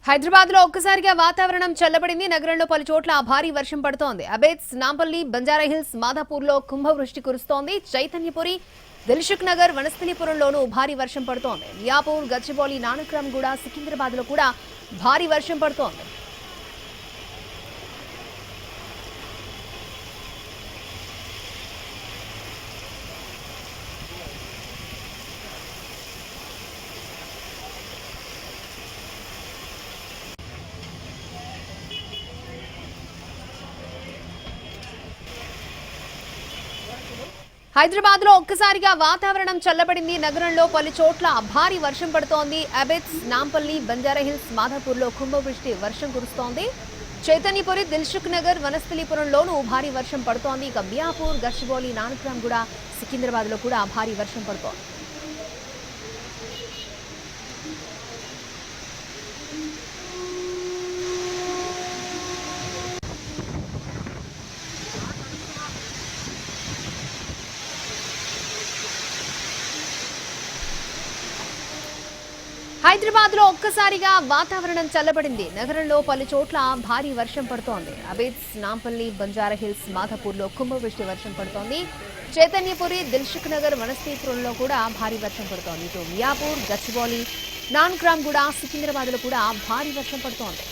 హైదరాబాద్ లో ఒక్కసారిగా వాతావరణం చల్లబడింది. నగరంలో పలు చోట్ల భారీ వర్షం పడుతోంది. అబేట్స్, నాంపల్లి, బంజారాహిల్స్, మాధాపూర్ లో కుంభవృష్టి కురుస్తోంది. చైతన్యపురి, దిల్సుఖ్ నగర్, వనస్థలిపురంలోనూ భారీ వర్షం పడుతోంది. మియాపూర్, గచ్చిబౌలి, నానక్రామ్గూడ, సికింద్రాబాద్ లో కూడా భారీ వర్షం పడుతోంది. హైదరాబాద్ లో ఒక్కసారిగా వాతావరణం చల్లబడింది. నగరంలో పలు చోట్ల భారీ వర్షం పడుతోంది. అబేట్స్, నాంపల్లి, బంజారాహిల్స్, మాధాపూర్లో కుంభవృష్టి వర్షం కురుస్తోంది. చైతన్యపురి, దిల్సుఖ్ నగర్, వనస్థలిపురంలోనూ భారీ వర్షం పడుతోంది. ఇక మియాపూర్, గచ్చిబౌలి, నానక్రామ్గూడ, సికింద్రాబాద్ లో కూడా భారీ వర్షం పడుతోంది. హైదరాబాద్ లో ఒక్కసారిగా వాతావరణం చల్లబడింది. నగరంలో పలు చోట్ల భారీ వర్షం పడుతోంది. అబేట్స్, నాంపల్లి, బంజారాహిల్స్, మాధాపూర్లో కుంభవృష్టి వర్షం పడుతోంది. చైతన్యపురి, దిల్సుఖ్ నగర్, వనస్థలిపురంలో కూడా భారీ వర్షం పడుతోంది. ఇటు మియాపూర్, గచ్చిబౌలి, నానక్రామ్గూడ, సికింద్రాబాద్ లో కూడా భారీ వర్షం పడుతోంది.